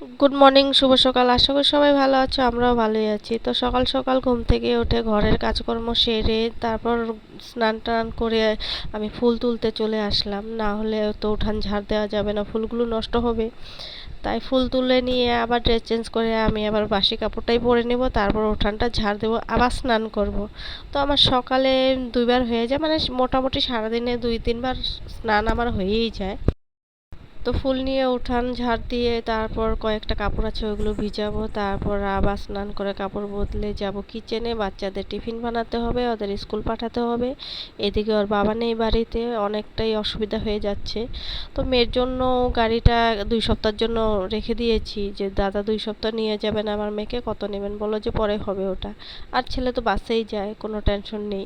Good morning, শুভ সকাল। আশা করি সবাই ভালো আছো, আমরাও ভালোই আছি। তো সকাল সকাল ঘুম থেকে উঠে ঘরের কাজকর্ম সেরে তারপর স্নান টান করে আমি ফুল তুলতে চলে আসলাম। না হলে তো উঠান ঝাড় দেওয়া যাবে না, ফুলগুলো নষ্ট হবে। তাই ফুল তুলে নিয়ে আবার ড্রেস চেঞ্জ করে আমি আবার বাসি কাপড়টাই পরে নেব, তারপর উঠানটা ঝাড় দেবো, আবার স্নান করব। তো আমার সকালে দুইবার হয়ে যায়, মানে মোটামুটি সারাদিনে 2-3 বার স্নান আমার হয়েই যায়। তো ফুল নিয়ে উঠান ঝাড় দিয়ে তারপর কয়েকটা কাপড় আছে ওইগুলো ভিজাবো, তারপর আবার স্নান করে কাপড় বদলে যাব কিচেনে। বাচ্চাদের টিফিন বানাতে হবে, ওদের স্কুল পাঠাতে হবে। এদিকে ওর বাবা নেই বাড়িতে, অনেকটাই অসুবিধা হয়ে যাচ্ছে। তো মেয়ের জন্য গাড়িটা 2 সপ্তাহের জন্য রেখে দিয়েছি, যে দাদা 2 সপ্তাহ নিয়ে যাবেন আমার মেয়েকে, কত নেবেন বলো, যে পরে হবে ওটা। আর ছেলে তো বাসেই যায়, কোনো টেনশন নেই।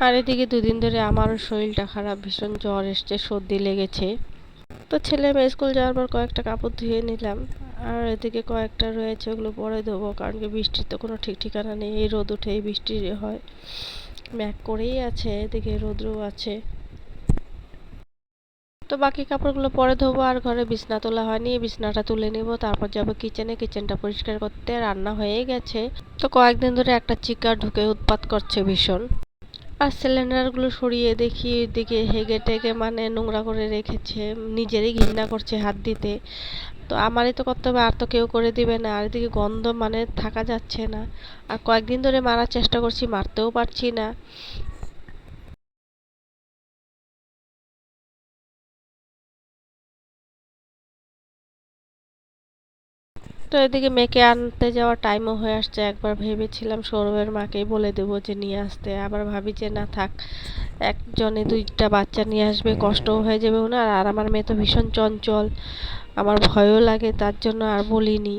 আর এদিকে 2 দিন ধরে আমারও শরীরটা খারাপ, ভীষণ জ্বর এসছে, সর্দি লেগেছে। তো ছেলে মেয়ে স্কুল যাওয়ার পর কয়েকটা কাপড় ধুয়ে নিলাম। আর এদিকে কয়েকটা রয়েছে, ওগুলো পরে ধোবো, কারণ কি বৃষ্টির তো কোনো ঠিক ঠিকানা নেই, এই রোদ উঠে এই বৃষ্টি হয়। ম্যাক করেই আছে, এদিকে রোদ্রও আছে। তো বাকি কাপড়গুলো পরে ধোবো। আর ঘরে বিছনা তোলা হয়নি, বিছনাটা তুলে নিব, তারপর যাব কিচেনে, কিচেনটা পরিষ্কার করতে। রান্না হয়ে গেছে। তো কয়েকদিন ধরে একটা চিকা ঢুকে উৎপাত করছে ভীষণ। আর সিলিন্ডারগুলো সরিয়ে দেখি এদিকে হেগে টেগে মানে নোংরা করে রেখেছে, নিজেরই ঘৃণা করছে হাত দিতে। তো আমারই তো করতে হবে, আর তো কেউ করে দিবে না। আর এদিকে গন্ধ মানে থাকা যাচ্ছে না। আর কয়েকদিন ধরে মারার চেষ্টা করছি, মারতেও পারছি না। তো এদিকে মেয়েকে আনতে যাওয়ার টাইমও হয়ে আসছে। একবার ভেবেছিলাম সৌরভের মাকেই বলে দেবো যে নিয়ে আসতে, আবার ভাবি যে না থাক, একজনে 2টা বাচ্চা নিয়ে আসবে, কষ্টও হয়ে যাবে ওনার। আর আমার মেয়ে তো ভীষণ চঞ্চল, আমার ভয়ও লাগে, তার জন্য আর বলিনি।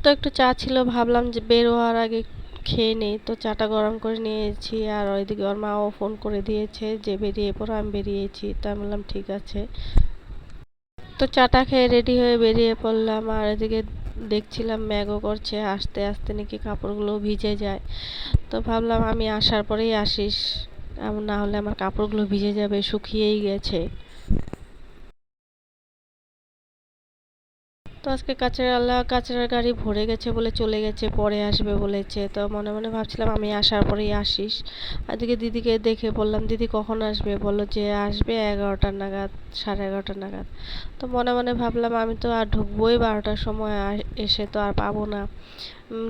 তো একটু চা ছিল, ভাবলাম যে বের হওয়ার আগে খেয়ে নেই। তো চাটা গরম করে নিয়েছি। আর ওইদিকে ওর মাও ফোন করে দিয়েছে যে বেরিয়ে পড়ো, আমি বেরিয়েছি। তো আমি বললাম ঠিক আছে। তো চাটা খেয়ে রেডি হয়ে বেরিয়ে পড়লাম। আর এদিকে দেখছিলাম ম্যাগও করছে, আস্তে আস্তে নাকি কাপড়গুলো ভিজে যায়। তো ভাবলাম আমি আসার পরেই আসিস, এমন না হলে আমার কাপড়গুলো ভিজে যাবে, শুকিয়েই গেছে। তো আজকে কাচড়ার গাড়ি ভরে গেছে বলে চলে গেছে, পরে আসবে বলেছে। তো মনে মনে ভাবছিলাম আমি আসার পরেই আসিস। আর এদিকে দিদিকে দেখে বললাম দিদি কখন আসবে, বললো যে আসবে 11টা নাগাদ, 11:30 নাগাদ। তো মনে মনে ভাবলাম আমি তো আর ঢুকবোই 12টার সময়, এসে তো আর পাবো না।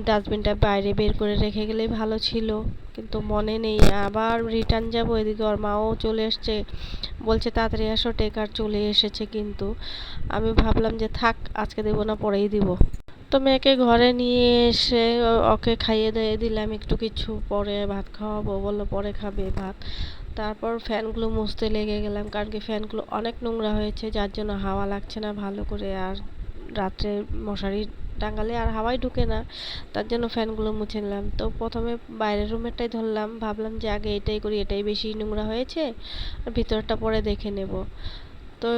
ডাস্টবিনটা বাইরে বের করে রেখে গেলেই ভালো ছিল, কিন্তু মনে নেই। আবার রিটার্ন যাব, এদিকে ওর মাও চলে এসছে, বলছে তাড়াতাড়ি আসো, টেকার চলে এসেছে। কিন্তু আমি ভাবলাম যে থাক, আজকে দেবো না, পরেই দিব। তো মেয়েকে ঘরে নিয়ে এসে ওকে খাইয়ে দিয়ে দিলাম একটু কিছু, পরে ভাত খাওয়াবো, বললো পরে খাবে ভাত। তারপর ফ্যানগুলো মুছতে লেগে গেলাম, কারণ কি ফ্যানগুলো অনেক নোংরা হয়েছে, যার জন্য হাওয়া লাগছে না ভালো করে। আর রাত্রে মশারি টাঙালে আর হাওয়াই ঢুকে না, তার জন্য ফ্যানগুলো মুছে নিলাম। তো প্রথমে বাইরের রুমেরটাই ধরলাম, ভাবলাম যে আগে এটাই করি, এটাই বেশি নোংরা হয়েছে, আর ভিতরটা পরে দেখে নেব। তো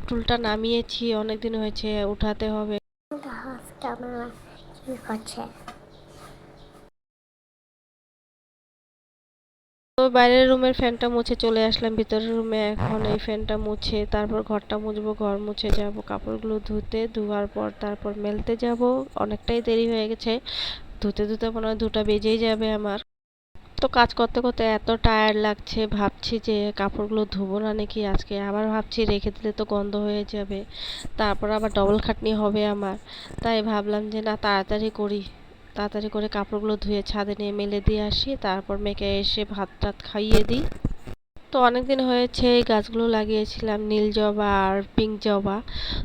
টুলটা নামিয়েছি, অনেক দিন হয়েছে, উঠাতে হবে। কি করছে? তো বাইরের রুমের ফ্যানটা মুছে চলে আসলাম ভিতরের রুমে। এখন এই ফ্যানটা মুছে তারপর ঘরটা মুছবো, ঘর মুছে যাব কাপড়গুলো ধুতে, ধোয়ার পর তারপর মেলতে যাব। অনেকটাই দেরি হয়ে গেছে, ধুতে ধুতে মনে হয় 2টা বেজেই যাবে আমার। তো কাজ করতে করতে এত টায়ার্ড লাগছে, ভাবছি যে কাপড়গুলো ধুবো না নাকি আজকে, আবার ভাবছি রেখে দিলে তো গন্ধ হয়ে যাবে, তারপর আবার ডবল খাটনি হবে আমার। তাই ভাবলাম যে না, তাড়াতাড়ি করি, তাড়াতাড়ি করে কাপড়গুলো ধুয়ে ছাদে নিয়ে মেলে দিয়ে আসি, তারপর মেয়েকে এসে ভাত টাত খাইয়ে দিই। তো অনেকদিন হয়েছে এই গাছগুলো লাগিয়েছিলাম, নীল জবা আর পিঙ্ক জবা।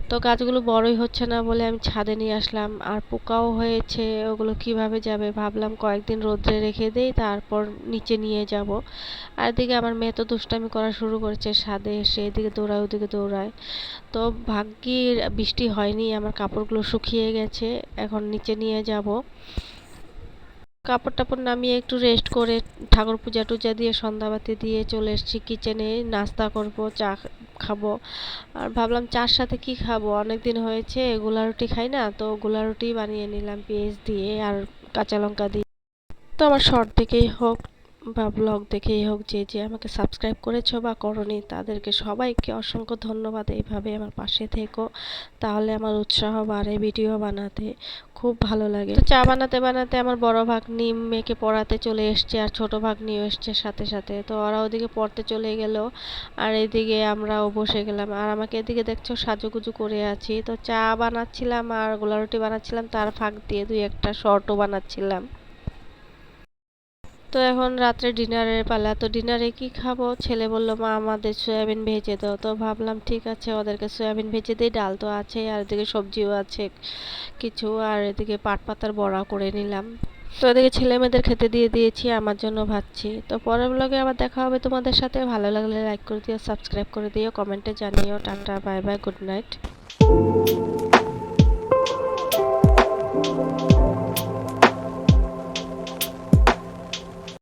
তো গাছগুলো বড়ই হচ্ছে না বলে আমি ছাদে নিয়ে আসলাম, আর পোকাও হয়েছে, ওগুলো কিভাবে যাবে, ভাবলাম কয়েকদিন রোদ্রে রেখে দেই, তারপর নিচে নিয়ে যাব। আর এদিকে আমার মেয়ে তো দুষ্টামি করা শুরু করেছে, ছাদে এসে এদিকে দৌড়ায় ওদিকে দৌড়ায়। তো ভাগ্যির বৃষ্টি হয়নি, আমার কাপড়গুলো শুকিয়ে গেছে, এখন নিচে নিয়ে যাব। কাপড় টাপড় নামিয়ে একটু রেস্ট করে ঠাকুর পূজা টুজা দিয়ে সন্ধ্যাবাতি দিয়ে চলে এসেছি কিচেনে, নাস্তা করব, চা খাবো। আর ভাবলাম চার সাথে কি খাবো, অনেক দিন হয়েছে গোলা রুটি খাই না, তো গোলা রুটি বানিয়ে নিলাম পেঁয়াজ দিয়ে আর কাঁচা লঙ্কা দিয়ে। তো আমার শর্ট থেকেই হোক, বা ব্লগ দেখেই হোক, যে যে আমাকে সাবস্ক্রাইব করেছো বা করনি তাদেরকে সবাইকে অসংখ্য ধন্যবাদ। এইভাবে আমার পাশে থেকো, তাহলে আমার উৎসাহ বাড়ে ভিডিও বানাতে, খুব ভালো লাগে। তো চা বানাতে বানাতে আমার বড় ভাগ্নি মেয়েকে পড়াতে চলে এসছে, আর ছোট ভাগ্নিও এসছে সাথে সাথে। তো ওরা ওদিকে পড়তে চলে গেল, আর এদিকে আমরাও বসে গেলাম। আর আমাকে এদিকে দেখছো সাজুগুজু করে আছি। তো চা বানাচ্ছিলাম আর গোলা রুটি বানাচ্ছিলাম, তার ফাঁক দিয়ে দুই একটা শর্টও বানাচ্ছিলাম। তো এখন রাত্রে ডিনারের পালা। তো ডিনারে কি খাবো, ছেলে বলল মা আমাদের সয়াবিন ভেজে দাও। তো ভাবলাম ঠিক আছে, ওদেরকে সয়াবিন ভেজে দিই, ডাল তো আছে আর এদিকে সবজিও আছে কিছু, আর এদিকে পাট পাতার বড়া করে নিলাম। তো এদিকে ছেলে মেয়েদের খেতে দিয়ে দিয়েছি, আমার জন্য ভাবছি। তো পরের ব্লগে আবার দেখা হবে তোমাদের সাথে। ভালো লাগলে লাইক করে দিও, সাবস্ক্রাইব করে দিও, কমেন্টে জানিও। Tata, bye bye, good night.